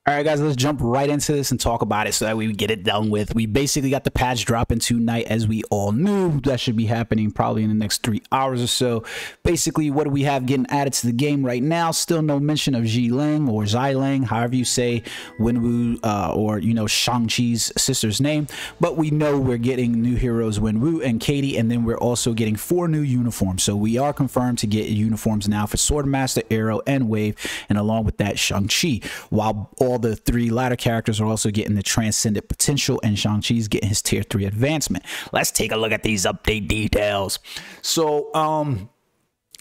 All right, guys, let's jump right into this and talk about it so that we get it done with. We basically got the patch dropping tonight, as we all knew. That should be happening probably in the next 3 hours or so. Basically, what do we have getting added to the game right now? Still no mention of Lang or Lang, however you say Wenwu, or, you know, Shang-Chi's sister's name. But we know we're getting new heroes, Wenwu and Katie, and then we're also getting 4 new uniforms. So we are confirmed to get uniforms now for Swordmaster, Arrow, and Wave, and along with that, Shang-Chi. While all the 3 latter characters are also getting the transcendent potential, and Shang-Chi's getting his tier 3 advancement. Let's take a look at these update details. So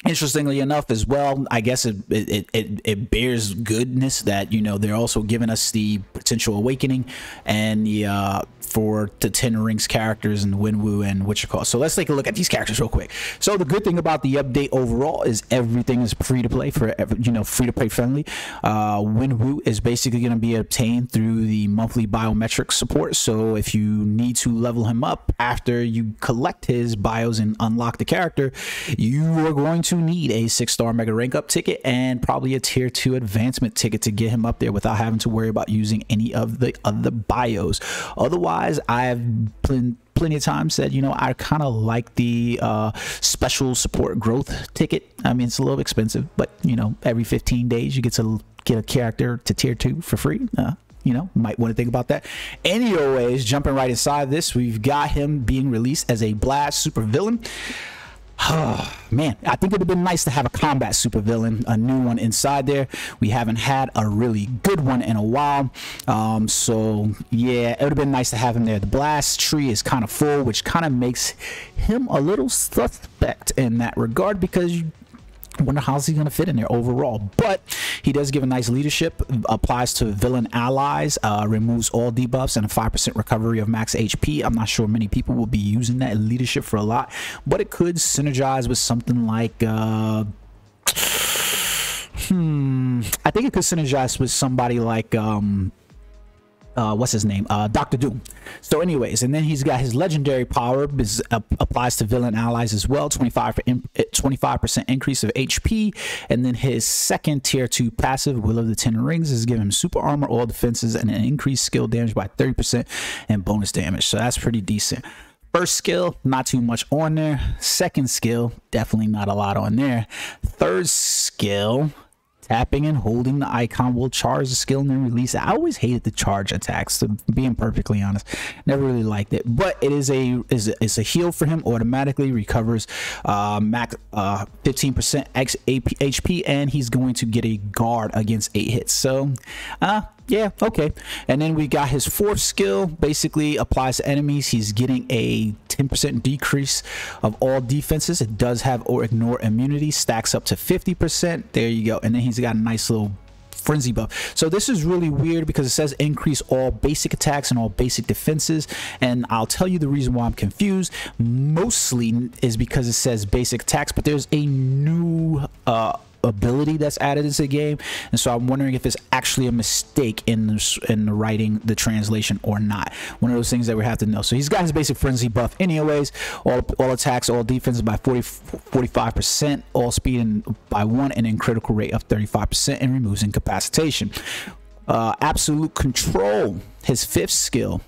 interestingly enough as well, I guess it bears goodness that, you know, they're also giving us the potential awakening and the for the 10 rings characters and Wenwu and Witcher. So let's take a look at these characters real quick. So the good thing about the update overall is everything is free to play, for, you know, free to play friendly. Wenwu is basically going to be obtained through the monthly biometric support. So if you need to level him up after you collect his bios and unlock the character, you are going to need a 6-star mega rank up ticket and probably a tier 2 advancement ticket to get him up there without having to worry about using any of the other bios. Otherwise, I've plenty of times said, you know, I kind of like the special support growth ticket. I mean, it's a little expensive, but, you know, every 15 days you get to get a character to tier 2 for free. You know, might want to think about that. Anyways, jumping right inside this, we've got him being released as a blast supervillain. Man, I think it would have been nice to have a combat supervillain, a new one inside there. We haven't had a really good one in a while. So yeah, it would have been nice to have him there. The blast tree is kind of full, which kind of makes him a little suspect in that regard, because you wonder how's he going to fit in there overall. But he does give a nice leadership, applies to villain allies, removes all debuffs, and a 5% recovery of max HP. I'm not sure many people will be using that in leadership for a lot, but it could synergize with something like I think it could synergize with somebody like what's his name, Dr. Doom. So anyways, and then he's got his legendary power applies to villain allies as well, 25% increase of HP. And then his second tier 2 passive, Will of the 10 Rings, is giving him super armor, all defenses, and an increased skill damage by 30% and bonus damage. So that's pretty decent. First skill, not too much on there. Second skill, definitely not a lot on there. Third skill, tapping and holding the icon will charge the skill and then release it. I always hated the charge attacks, to being perfectly honest. Never really liked it, but it is a heal for him. Automatically recovers max 15% X HP, and he's going to get a guard against 8 hits. So yeah, okay. And then we got his 4th skill, basically applies to enemies. He's getting a 10% decrease of all defenses. It does have or ignore immunity, stacks up to 50%. There you go. And then he's got a nice little frenzy buff. So this is really weird because it says increase all basic attacks and all basic defenses, and I'll tell you the reason why I'm confused. Mostly is because it says basic attacks, but there's a new ability that's added into the game, and so I'm wondering if it's actually a mistake in the writing, the translation, or not. One of those things that we have to know. So he's got his basic frenzy buff anyways, all attacks, all defenses by 45%, all speed and by 1, and then critical rate of 35%, and removes incapacitation. Absolute control, his 5th skill,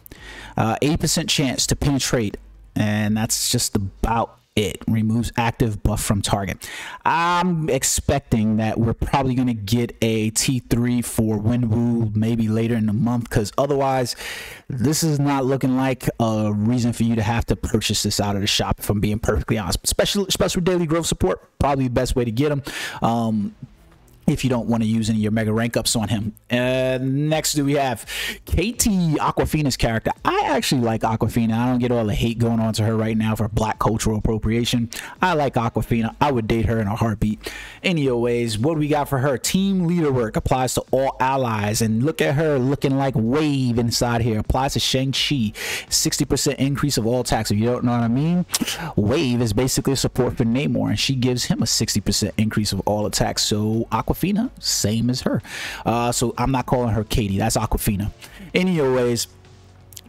80% chance to penetrate, and that's just about it. Removes active buff from target. I'm expecting that we're probably going to get a T3 for Wenwu maybe later in the month, because otherwise this is not looking like a reason for you to have to purchase this out of the shop, if I'm being perfectly honest. Special daily growth support, probably the best way to get them. If you don't want to use any of your mega rank ups on him. Next, do we have Katie, Aquafina's character. I actually like Aquafina. I don't get all the hate going on to her right now for black cultural appropriation. I like Aquafina. I would date her in a heartbeat. Anyways, what do we got for her? Team leader work applies to all allies, and look at her looking like Wave inside here. Applies to Shang-Chi, 60% increase of all attacks. If you don't know what I mean, Wave is basically a support for Namor, and she gives him a 60% increase of all attacks. So Aquafina, same as her. So I'm not calling her Katie, that's Aquafina. Anyways,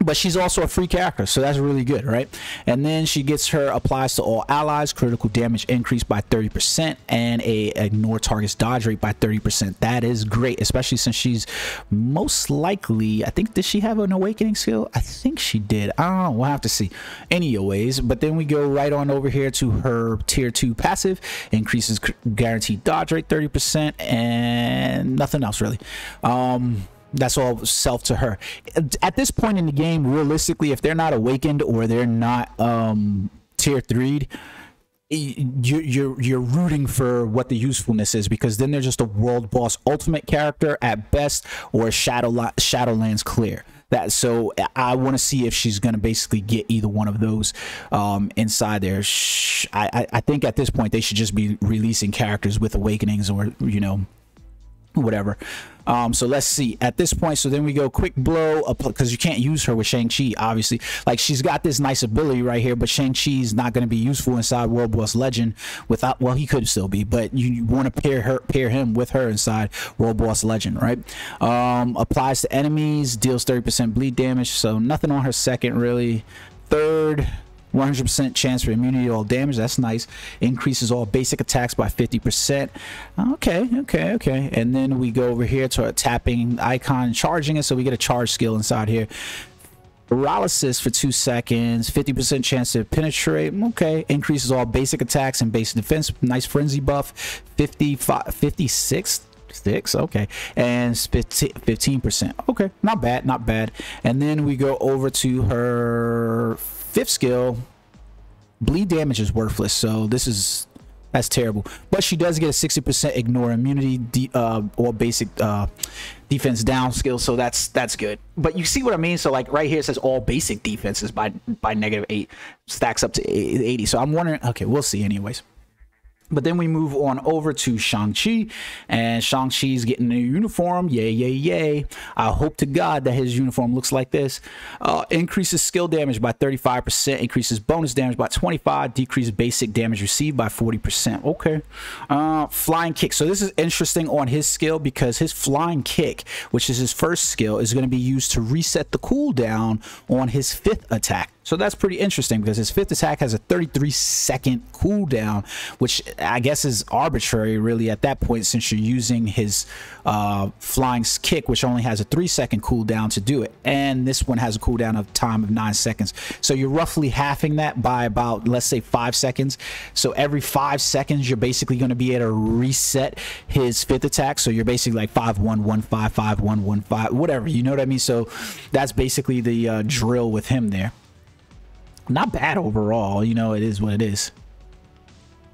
but she's also a free character, so that's really good, right? And then she gets her applies to all allies, critical damage increased by 30%, and a ignore target's dodge rate by 30%. That is great, especially since she's most likely, I think, did she have an awakening skill? I think she did. I don't know, we'll have to see. Anyways, but then we go right on over here to her tier 2 passive, increases guaranteed dodge rate 30%, and nothing else really. That's all self to her. At this point in the game, realistically, if they're not awakened or they're not tier 3'd, you're rooting for what the usefulness is, because then they're just a world boss ultimate character at best, or Shadowlands clear. So I want to see if she's going to basically get either one of those inside there. I think at this point they should just be releasing characters with awakenings, or whatever. So let's see at this point. So then we go quick blow, because you can't use her with Shang-Chi, obviously. Like, she's got this nice ability right here, but Shang-Chi's not going to be useful inside World Boss Legend without, well, he could still be, but you want to pair him with her inside World Boss Legend, right? Applies to enemies, deals 30% bleed damage, so nothing on her second really. Third, 100% chance for immunity to all damage. That's nice. Increases all basic attacks by 50%. Okay. And then we go over here to our tapping icon, charging it, so we get a charge skill inside here. Paralysis for 2 seconds, 50% chance to penetrate. Okay. Increases all basic attacks and basic defense. Nice frenzy buff. 56. Okay, and 15%. Okay, not bad. And then we go over to her 5th skill. Bleed damage is worthless, so that's terrible, but she does get a 60% ignore immunity or basic defense down skill, so that's good. But you see what I mean? So like right here it says all basic defenses by -8 stacks up to 80, so I'm wondering, okay, we'll see anyways. But then we move on over to Shang-Chi, and Shang-Chi's getting a uniform. Yay. I hope to God that his uniform looks like this. Increases skill damage by 35%, increases bonus damage by 25%, decreases basic damage received by 40%. Okay. Flying kick. So this is interesting on his skill, because his flying kick, which is his first skill, is going to be used to reset the cooldown on his 5th attack. So that's pretty interesting, because his 5th attack has a 33-second cooldown, which I guess is arbitrary really at that point, since you're using his flying kick, which only has a 3-second cooldown to do it, and this one has a cooldown of time of 9 seconds. So you're roughly halving that by about, let's say, 5 seconds. So every 5 seconds you're basically going to be able to reset his 5th attack. So you're basically like 5-1-1-5, 5-1-1-5, whatever, you know what I mean? So that's basically the drill with him there. Not bad overall, it is what it is.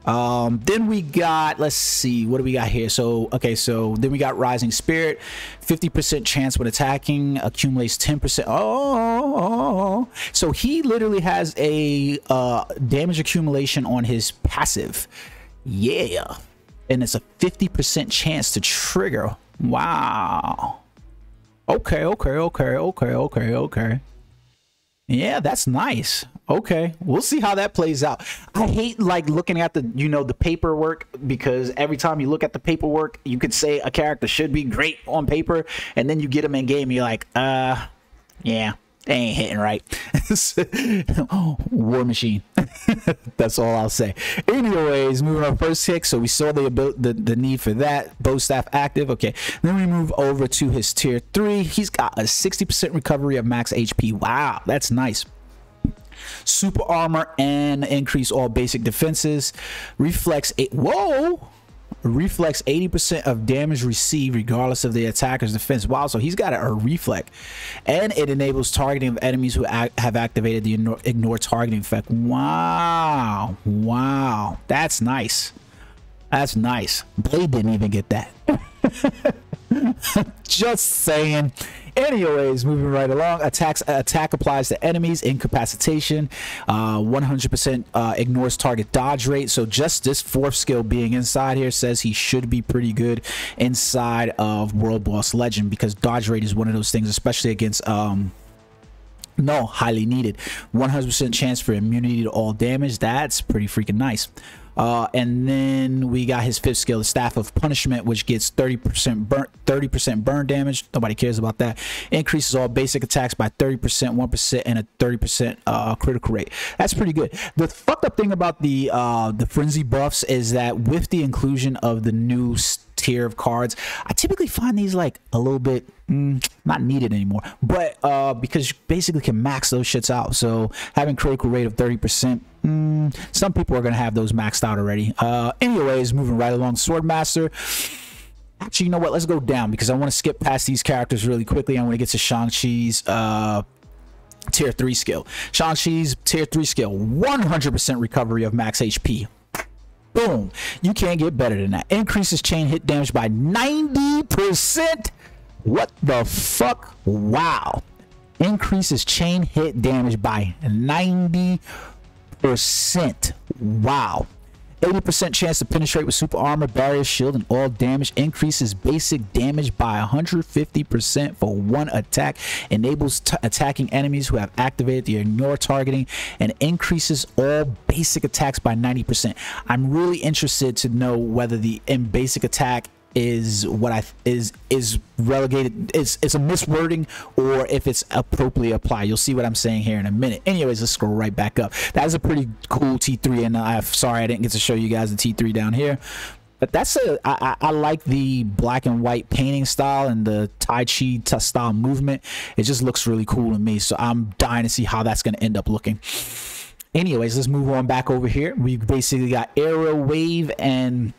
Then we got, let's see, what do we got here? So okay, so then we got Rising Spirit, 50% chance when attacking, accumulates 10%. So he literally has a damage accumulation on his passive. Yeah, and it's a 50% chance to trigger. Wow. Okay. Yeah, that's nice. Okay, we'll see how that plays out. I hate like looking at the the paperwork, because every time you look at the paperwork, you could say a character should be great on paper, and then you get them in game, you're like, yeah, they ain't hitting right. War machine. That's all I'll say. Anyways, moving on first kick. So we saw the need for that. Bow staff active. Okay. Then we move over to his tier 3. He's got a 60% recovery of max HP. Wow, that's nice. Super armor and increase all basic defenses. Reflex 8. Whoa. Reflex 80% of damage received regardless of the attacker's defense. Wow, so he's got a reflex, and it enables targeting of enemies who have activated the ignore targeting effect. Wow, that's nice. Blade didn't even get that. Just saying. Anyways, moving right along. Attack applies to enemies. Incapacitation. 100% ignores target dodge rate. So just this 4th skill being inside here says he should be pretty good inside of World Boss Legend, because dodge rate is one of those things, especially against No, highly needed. 100% chance for immunity to all damage. That's pretty freaking nice. And then we got his 5th skill, the Staff of Punishment, which gets 30% burn damage. Nobody cares about that. Increases all basic attacks by 30%, 1%, and a 30% critical rate. That's pretty good. The fucked up thing about the frenzy buffs is that with the inclusion of the new tier of cards, I typically find these like a little bit not needed anymore, but because you basically can max those shits out. So having critical rate of 30%, some people are gonna have those maxed out already. Anyways, moving right along, Swordmaster. Actually, you know what, let's go down because I want to skip past these characters really quickly. I want to get to Shang-Chi's tier 3 skill. Shang-Chi's tier 3 skill, 100% recovery of max HP. Boom, you can't get better than that. Increases chain hit damage by 90%. What the fuck? Wow. Increases chain hit damage by 90%. Wow. 80% chance to penetrate with super armor, barrier, shield, and all damage. Increases basic damage by 150% for 1 attack. Enables attacking enemies who have activated the ignore targeting, and increases all basic attacks by 90%. I'm really interested to know whether the basic attack is what is relegated, it's a miswording, or if it's appropriately applied. You'll see what I'm saying here in a minute. Anyways, let's go right back up. That is a pretty cool T3, and I'm sorry I didn't get to show you guys the T3 down here, but that's I like the black and white painting style and the Tai Chi style movement. It just looks really cool to me, so I'm dying to see how that's going to end up looking. Anyways, let's move on back over here. We basically got Arrow, Wave, and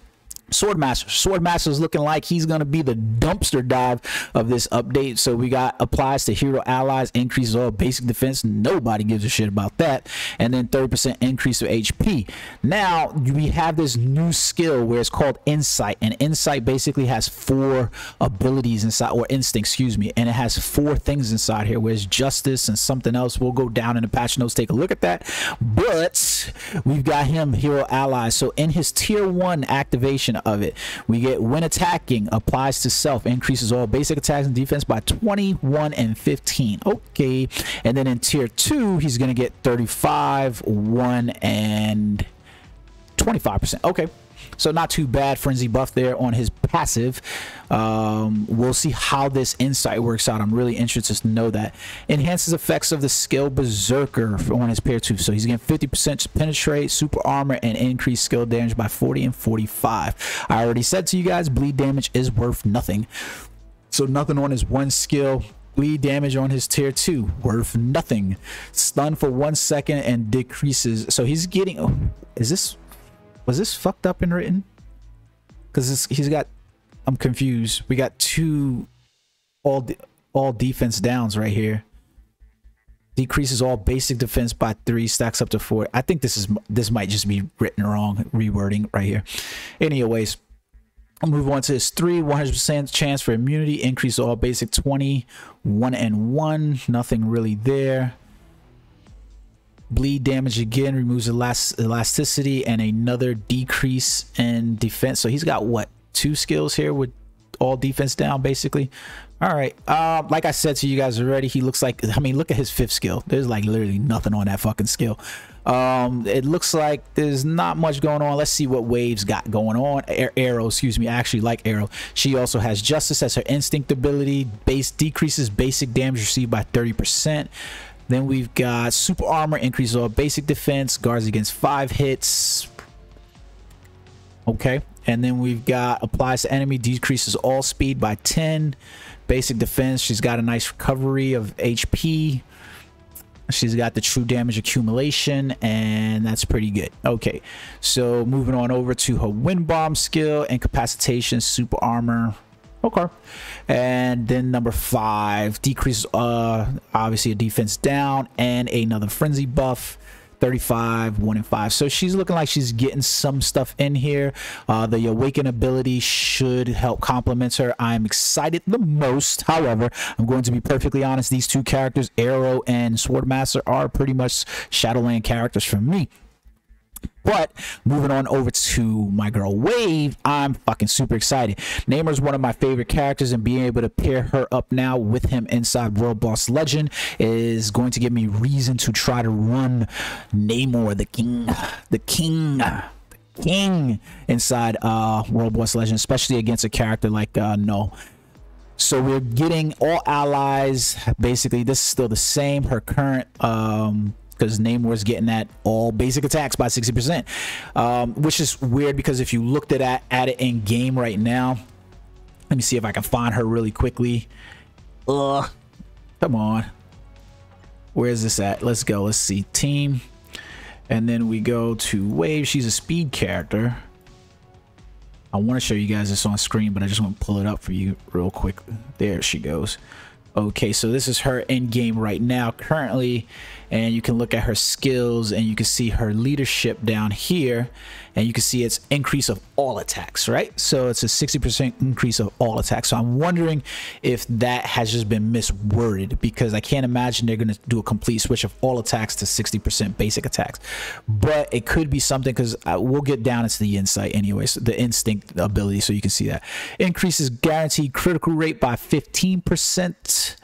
Swordmaster. Swordmaster is looking like he's going to be the dumpster dive of this update. So we got applies to hero allies, increases all basic defense. Nobody gives a shit about that. And then 30% increase of HP. Now we have this new skill where it's called Insight, and Insight basically has 4 abilities inside, or instinct, excuse me, and it has 4 things inside here, whereas justice and something else. We'll go down in the patch notes, take a look at that. But we've got him hero allies. So in his tier 1 activation of it, we get when attacking, applies to self, increases all basic attacks and defense by 21 and 15. Okay, and then in tier 2 he's gonna get 35, 1, and 25%. Okay, so not too bad. Frenzy buff there on his passive. We'll see how this Insight works out. I'm really interested to know that. Enhances effects of the skill Berserker on his pair 2. So he's getting 50% penetrate, super armor, and increased skill damage by 40 and 45. I already said to you guys, bleed damage is worth nothing. So nothing on his 1 skill. Bleed damage on his tier 2, worth nothing. Stun for 1 second and decreases. So he's getting, oh, was this fucked up and written? Because he's got, I'm confused. We got 2 all defense downs right here. Decreases all basic defense by 3, stacks up to 4. I think this might just be written wrong, rewording right here. Anyways, I'll move on to his 3. 100% chance for immunity. Increase all basic 20, 1 and 1. Nothing really there. Bleed damage again, removes elasticity, and another decrease in defense. So he's got what, 2 skills here with all defense down basically. All right, like I said to you guys already, he looks like, I mean, look at his 5th skill. There's like literally nothing on that fucking skill. It looks like there's not much going on. Let's see what Wave's got going on. Arrow, excuse me, I actually like Arrow. She also has Justice as her instinct ability. Decreases basic damage received by 30%. Then we've got super armor, increases all basic defense, guards against 5 hits. Okay, and then we've got applies to enemy, decreases all speed by 10. Basic defense, she's got a nice recovery of HP. She's got the true damage accumulation, and that's pretty good. Okay, so moving on over to her wind bomb skill, incapacitation, super armor. Okay, and then number 5 decreases obviously a defense down, and another frenzy buff. 35, 1 and 5. So she's looking like she's getting some stuff in here. The awaken ability should help complement her. I'm excited the most. However, I'm going to be perfectly honest, these 2 characters, Arrow and Swordmaster, are pretty much Shadowland characters for me. But moving on over to my girl Wave, I'm fucking super excited. Namor is one of my favorite characters, and being able to pair her up now with him inside World Boss Legend is going to give me reason to try to run Namor, the king inside World Boss Legend, especially against a character like No. So we're getting all allies. Basically, this is still the same. Her current because Namor is getting at all basic attacks by 60%, which is weird because if you looked at it in game right now, let me see if I can find her really quickly. Come on, where is this at? Let's go. Let's see team, and then we go to Wave. She's a speed character. I want to show you guys this on screen, but I just want to pull it up for you real quick. There she goes. Okay, so this is her in game right now currently, and you can look at her skills and you can see her leadership down here, and you can see it's increase of all attacks, right? So it's a 60% increase of all attacks. So I'm wondering if that has just been misworded, because I can't imagine they're going to do a complete switch of all attacks to 60% basic attacks, but it could be something, because we'll get down into the insight anyways, the instinct ability, so you can see that increases guaranteed critical rate by 15%.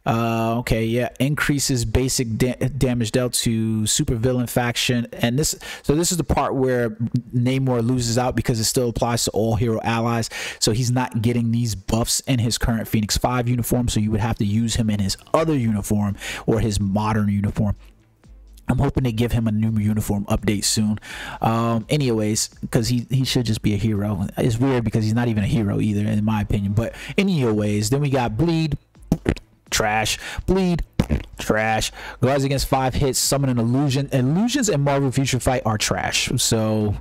Okay, yeah, increases basic damage dealt to supervillain faction, and this is the part where Namor loses out, because it still applies to all hero allies. So he's not getting these buffs in his current Phoenix 5 uniform, so you would have to use him in his other uniform or his modern uniform. I'm hoping they give him a new uniform update soon. Anyways, because he should just be a hero. It's weird because he's not even a hero either, in my opinion. But anyways, then we got Bleed. Trash. Bleed, trash. Guards against 5 hits, summon an illusion. Illusions in Marvel Future Fight are trash, so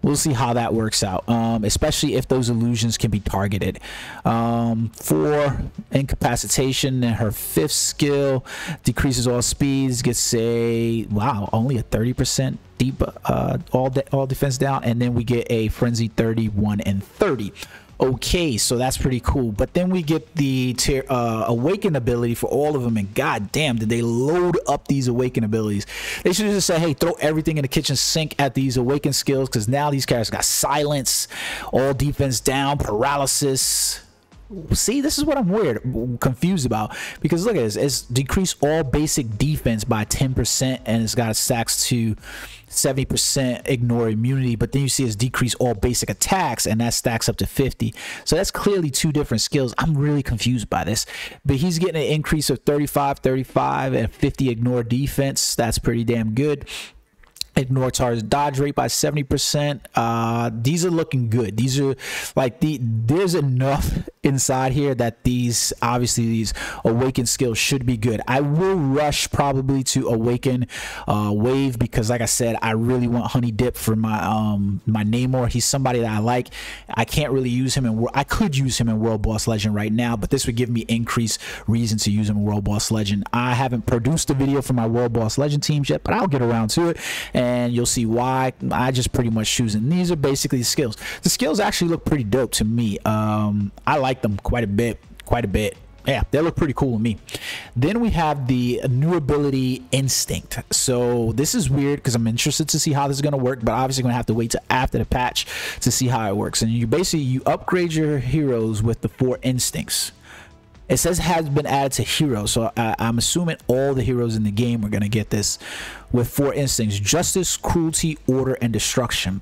we'll see how that works out, especially if those illusions can be targeted. 4 incapacitation, and her 5th skill decreases all speeds, gets a only a 30% deep all defense down, and then we get a frenzy 31 and 30. Okay, so that's pretty cool. But then we get the awaken ability for all of them, and god damn, did they load up these awaken abilities. They should just say, hey, throw everything in the kitchen sink at these awaken skills, because now these characters got silence, all defense down, paralysis. See, this is what I'm confused about, because look at this. It's decreased all basic defense by 10%, and it's got stacks to 70% ignore immunity, but then you see it's decreased all basic attacks, and that stacks up to 50. So that's clearly 2 different skills. I'm really confused by this, but he's getting an increase of 35 and 50 ignore defense. That's pretty damn good. Ignore target dodge rate by 70%. These are looking good. These are like there's enough inside here that these awaken skills should be good. I will rush probably to awaken Wave, because like I said, I really want Honey Dip for my my Namor. He's somebody that I like. I can't really use him in I could use him in World Boss Legend right now, but this would give me increased reason to use him in World Boss Legend. I haven't produced a video for my World Boss Legend teams yet, but I'll get around to it, and you'll see why. I just pretty much choose, and these are basically the skills. The skills actually look pretty dope to me. I like them quite a bit. Yeah, they look pretty cool to me. Then we have the new ability Instinct. So this is weird because I'm interested to see how this is going to work, but obviously going to have to wait till after the patch to see how it works. And you upgrade your heroes with the 4 instincts. It says has been added to heroes, so I'm assuming all the heroes in the game are going to get this with 4 instincts: justice, cruelty, order, and destruction,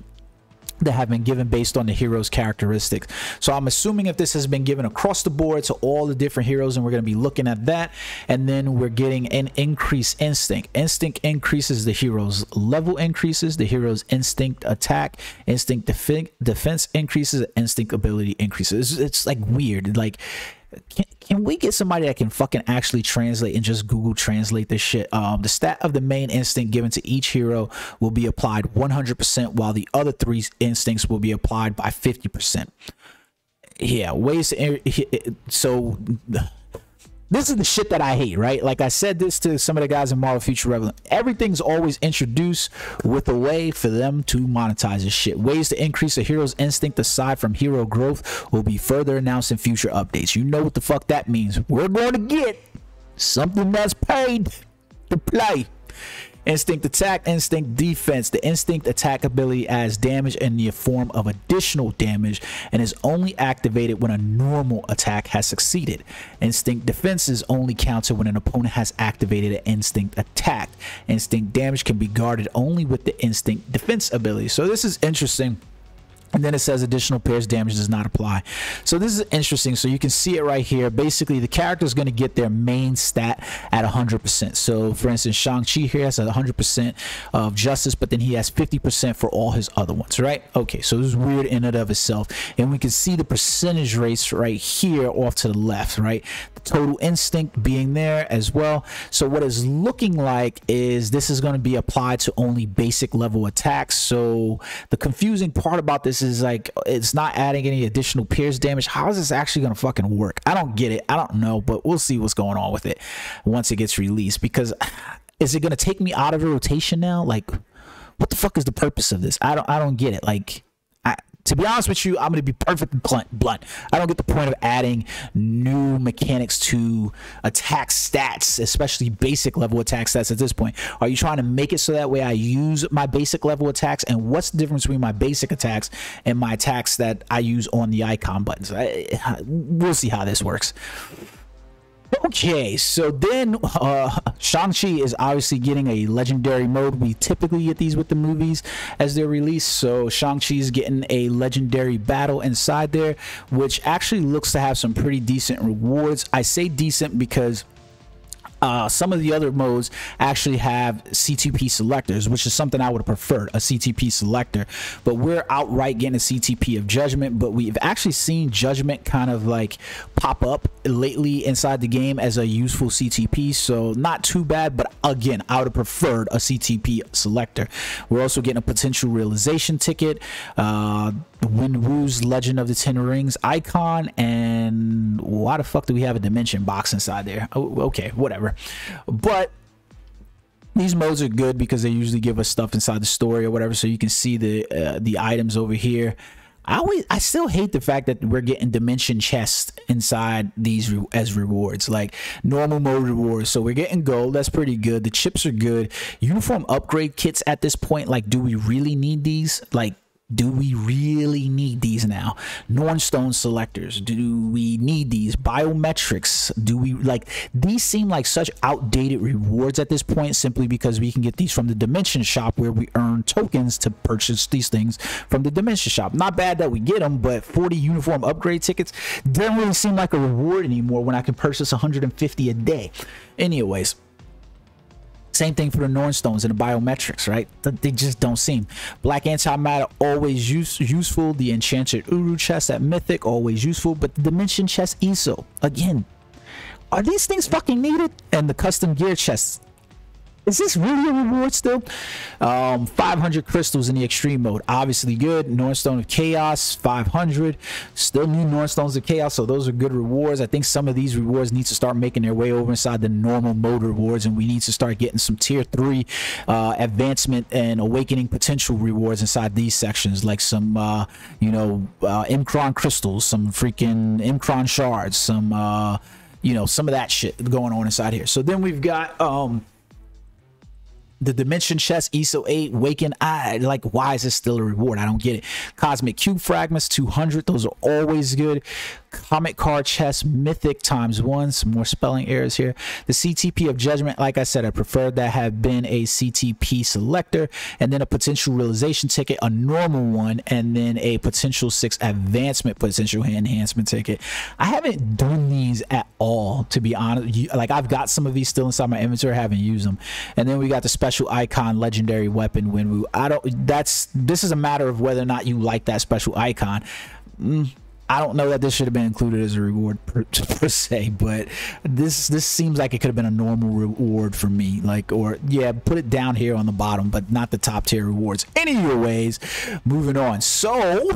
that have been given based on the hero's characteristics. So I'm assuming if this has been given across the board to all the different heroes, and we're going to be looking at that, and then we're getting an increased instinct. Instinct increases the hero's level, increases the hero's instinct attack, instinct defense increases, instinct ability increases. It's like weird. Like, can we get somebody that can fucking actually translate and just Google translate this shit? The stat of the main instinct given to each hero will be applied 100%, while the other 3 instincts will be applied by 50%. Yeah, ways to, so this is the shit that I hate, right? Like I said this to some of the guys in Marvel Future Revelation. Everything's always introduced with a way for them to monetize this shit. Ways to increase a hero's instinct aside from hero growth will be further announced in future updates. You know what the fuck that means. We're going to get something that's paid to play. Instinct attack, instinct defense. The instinct attack ability adds damage in the form of additional damage and is only activated when a normal attack has succeeded. Instinct defense is only counted when an opponent has activated an instinct attack. Instinct damage can be guarded only with the instinct defense ability. So this is interesting. And then it says additional pierce damage does not apply. So this is interesting. So you can see it right here. Basically, the character is going to get their main stat at 100%. So for instance, Shang Chi here has 100% of justice, but then he has 50% for all his other ones, right? Okay, so this is weird in and of itself. And we can see the percentage rates right here off to the left, right? The total instinct being there as well. So what it's looking like is this is going to be applied to only basic level attacks. So the confusing part about this is like it's not adding any additional pierce damage. How is this actually gonna fucking work? I don't get it. I don't know, but we'll see what's going on with it once it gets released. Because is it gonna take me out of the rotation now? Like, what the fuck is the purpose of this? I don't get it. Like, to be honest with you, I'm going to be perfectly blunt. I don't get the point of adding new mechanics to attack stats, especially basic level attack stats at this point. Are you trying to make it so that way I use my basic level attacks? And what's the difference between my basic attacks and my attacks that I use on the icon buttons? We'll see how this works. Okay, so then Shang-Chi is obviously getting a legendary mode. We typically get these with the movies as they're released. So Shang-Chi is getting a legendary battle inside there, which actually looks to have some pretty decent rewards. I say decent because some of the other modes actually have CTP selectors, which is something I would have preferred, a CTP selector, but we're outright getting a CTP of Judgment. But we've actually seen Judgment kind of like pop up lately inside the game as a useful CTP, so not too bad. But again, I would have preferred a CTP selector. We're also getting a potential realization ticket, Wenwu's Legend of the Ten Rings icon, and why the fuck do we have a dimension box inside there? Oh, okay, whatever. But these modes are good because they usually give us stuff inside the story or whatever, so you can see the items over here. I still hate the fact that we're getting dimension chests inside these as rewards, like normal mode rewards. So we're getting gold, that's pretty good. The chips are good. Uniform upgrade kits at this point, like, do we really need these? Like, do we really need these now? Nornstone selectors, do we need these? Biometrics, do we like these? Seem like such outdated rewards at this point, simply because we can get these from the Dimension Shop, where we earn tokens to purchase these things from the Dimension Shop. Not bad that we get them, but 40 uniform upgrade tickets doesn't really seem like a reward anymore when I can purchase 150 a day. Anyways, same thing for the Nornstones and the biometrics, right? They just don't seem. Black antimatter, always useful. The enchanted Uru chest at Mythic, always useful. But the dimension chest ESO, again, are these things fucking needed? And the custom gear chests, is this really a reward still? 500 crystals in the extreme mode, obviously good. Nornstone of Chaos, 500. Still need Nornstones of Chaos, so those are good rewards. I think some of these rewards need to start making their way over inside the normal mode rewards, and we need to start getting some tier 3 advancement and awakening potential rewards inside these sections, like some you know, Imkron crystals, some freaking Imkron shards, some you know, some of that shit going on inside here. So then we've got the Dimension Chest, ESO 8, Waken Eye. Like, why is this still a reward? I don't get it. Cosmic Cube Fragments, 200. Those are always good. Comic Card Chest, Mythic ×1. Some more spelling errors here. The CTP of Judgment, like I said, I prefer that have been a CTP selector, and then a potential realization ticket, a normal one, and then a potential 6 advancement potential enhancement ticket. I haven't done these at all, to be honest. Like, I've got some of these still inside my inventory, I haven't used them. And then we got the special icon legendary weapon Wenwu. This is a matter of whether or not you like that special icon. I don't know that this should have been included as a reward per se, but this seems like it could have been a normal reward for me. Like, or yeah, put it down here on the bottom, but not the top tier rewards. Anyways, moving on. So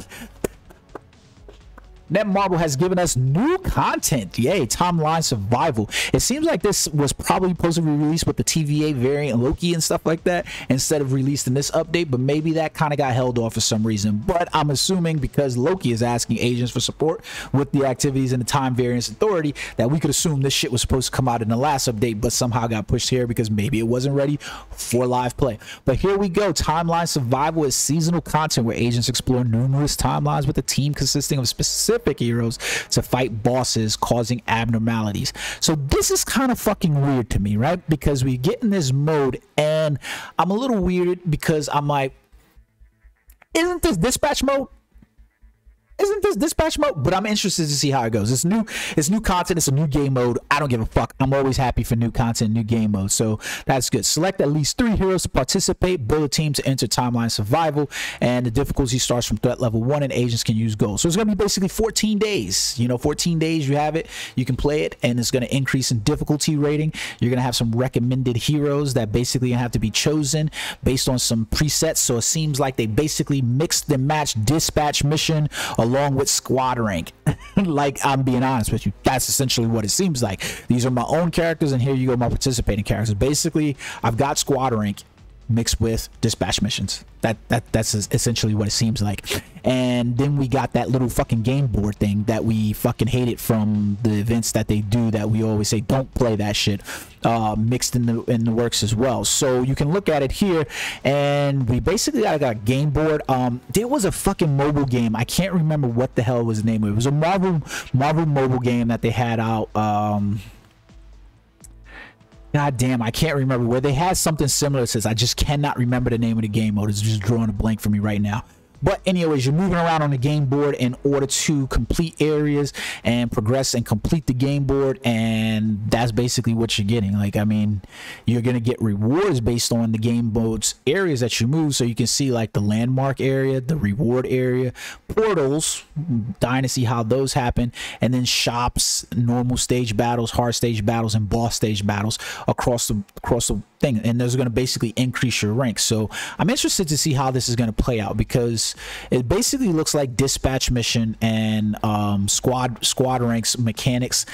Netmarble has given us new content. Yay, Timeline Survival. It seems like this was probably supposed to be released with the TVA variant Loki and stuff like that instead of released in this update, but maybe that kind of got held off for some reason. But I'm assuming because Loki is asking agents for support with the activities and the Time Variance Authority, that we could assume this shit was supposed to come out in the last update, but somehow got pushed here because maybe it wasn't ready for live play. But here we go. Timeline Survival is seasonal content where agents explore numerous timelines with a team consisting of specific heroes to fight bosses causing abnormalities. So this is kind of fucking weird to me, right? Because we get in this mode and I'm a little weirded because I'm like, isn't this dispatch mode? Isn't this dispatch mode? But I'm interested to see how it goes. It's new content. It's a new game mode. I don't give a fuck. I'm always happy for new content, new game mode. So that's good. Select at least 3 heroes to participate. Build a team to enter Timeline Survival. And the difficulty starts from threat level 1 and agents can use gold. So it's going to be basically 14 days. You know, 14 days you have it. You can play it and it's going to increase in difficulty rating. You're going to have some recommended heroes that basically have to be chosen based on some presets. So it seems like they basically mixed and matched dispatch mission along with squad rank. Like, I'm being honest with you, that's essentially what it seems like. These are my own characters and here you go, my participating characters. Basically I've got squad rank mixed with dispatch missions. That's essentially what it seems like. And then we got that little fucking game board thing that we fucking hated from the events that they do, that we always say don't play that shit, mixed in the works as well. So you can look at it here and we basically got a game board. There was a fucking mobile game, I can't remember what the hell was the name of it. It was a Marvel mobile game that they had out. God damn, I can't remember, where they had something similar to this. I just cannot remember the name of the game mode. It's just drawing a blank for me right now. But anyways, you're moving around on the game board in order to complete areas and progress and complete the game board, and that's basically what you're getting. Like, I mean, you're gonna get rewards based on the game board's areas that you move. So you can see like the landmark area, the reward area, portals, dying to see how those happen, and then shops, normal stage battles, hard stage battles, and boss stage battles across the thing. And those are going to basically increase your rank. So I'm interested to see how this is going to play out, because it basically looks like dispatch mission and squad ranks mechanics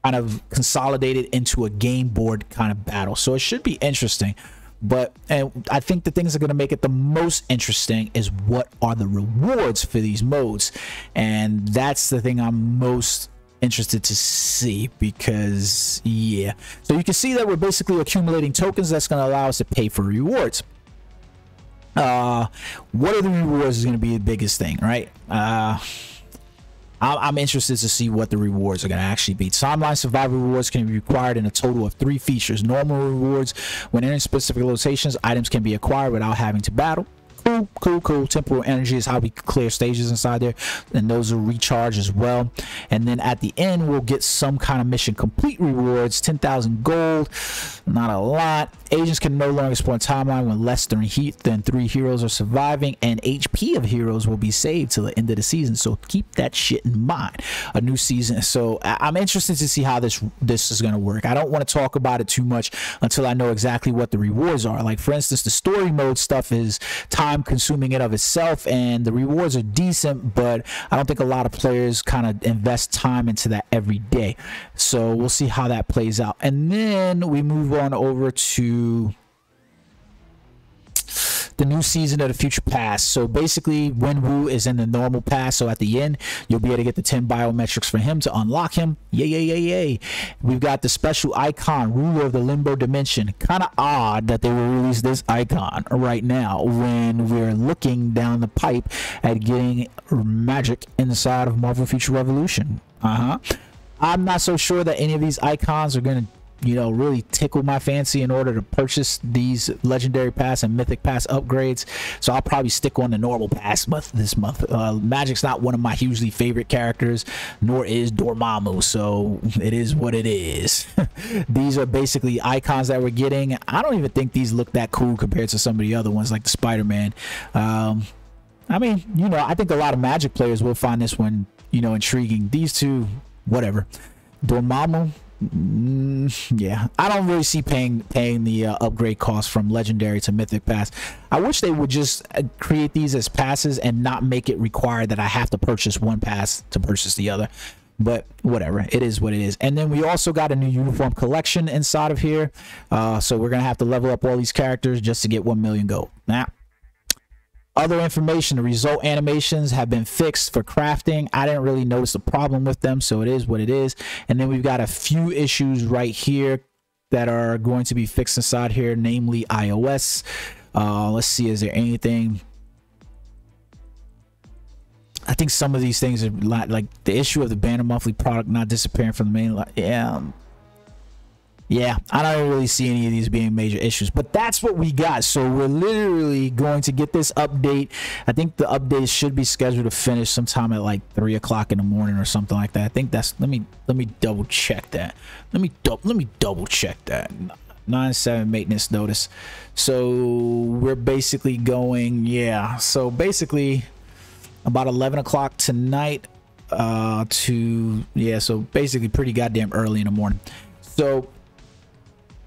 kind of consolidated into a game board kind of battle. So it should be interesting. But I think the things that are going to make it the most interesting is what are the rewards for these modes, and that's the thing I'm most interested to see, because yeah. So you can see that we're basically accumulating tokens that's going to allow us to pay for rewards. What are the rewards is going to be the biggest thing, right? I'm interested to see what the rewards are going to actually be. Timeline Survival rewards can be required in a total of 3 features. Normal rewards: when entering specific locations, items can be acquired without having to battle. Cool. Temporal energy is how we clear stages inside there, and those will recharge as well. And then at the end we'll get some kind of mission complete rewards. 10,000 gold, not a lot. Agents can no longer spawn timeline when less than 3 heroes are surviving, and HP of heroes will be saved till the end of the season, so keep that shit in mind. A new season, so I'm interested to see how this is going to work. I don't want to talk about it too much until I know exactly what the rewards are. Like, for instance, the story mode stuff is time consuming in of itself, and the rewards are decent, but I don't think a lot of players kind of invest time into that every day. So we'll see how that plays out. And then we move on over to the new season of the Future Pass. So basically, Wenwu is in the normal pass, so at the end you'll be able to get the 10 biometrics for him to unlock him. Yay. We've got the special icon, Ruler of the Limbo Dimension. Kind of odd that they will release this icon right now when we're looking down the pipe at getting magic inside of Marvel Future Revolution. I'm not so sure that any of these icons are going to, you know, really tickle my fancy in order to purchase these legendary pass and mythic pass upgrades. So I'll probably stick on the normal pass this month. Magic's not one of my hugely favorite characters, nor is Dormammu, so it is what it is. These are basically icons that we're getting. I don't even think these look that cool compared to some of the other ones, like the Spider-Man. I mean, you know, I think a lot of Magic players will find this one, you know, intriguing. These two, whatever. Dormammu, Yeah, I don't really see paying the upgrade cost from legendary to mythic pass. I wish they would just create these as passes and not make it require that I have to purchase one pass to purchase the other. But whatever, it is what it is. And then we also got a new uniform collection inside of here, so we're gonna have to level up all these characters just to get 1 million gold. Now, other information, the result animations have been fixed for crafting. I didn't really notice a problem with them, so it is what it is. And then we've got a few issues right here that are going to be fixed inside here, namely iOS. Let's see, is there anything? I think some of these things are like the issue of the banner monthly product not disappearing from the main line. Yeah, I don't really see any of these being major issues, but that's what we got. So we're literally going to get this update. I think the update should be scheduled to finish sometime at like 3 o'clock in the morning or something like that. I think that's, let me double check that. Let me double check that. 9/7 maintenance notice. So we're basically going, yeah. So basically about 11 o'clock tonight so basically pretty goddamn early in the morning. So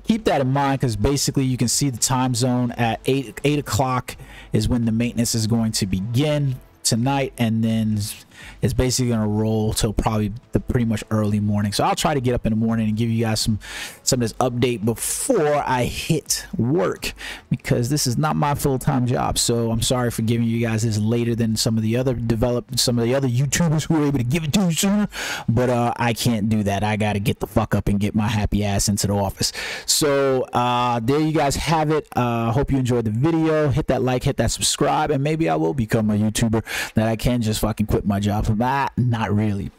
keep that in mind, because basically you can see the time zone at 8 o'clock is when the maintenance is going to begin tonight, and then it's basically going to roll till probably the pretty much early morning. So I'll try to get up in the morning and give you guys some of this update before I hit work, because this is not my full-time job. So I'm sorry for giving you guys this later than some of the other YouTubers who were able to give it to you sooner, but I can't do that. I got to get the fuck up and get my happy ass into the office. So there you guys have it. Hope you enjoyed the video. Hit that like, hit that subscribe, and maybe I will become a YouTuber that I can just fucking quit my job from that. Not really.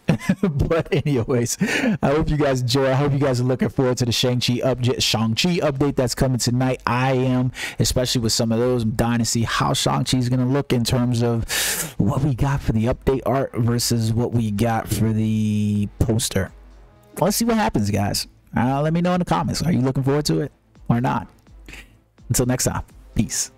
But anyways, I hope you guys enjoy. I hope you guys are looking forward to the Shang Chi update that's coming tonight. I am, especially with some of those. I'm dying to see how Shang Chi is going to look in terms of what we got for the update art versus what we got for the poster. Let's see what happens, guys. Let me know in the comments. Are you looking forward to it or not? Until next time, peace.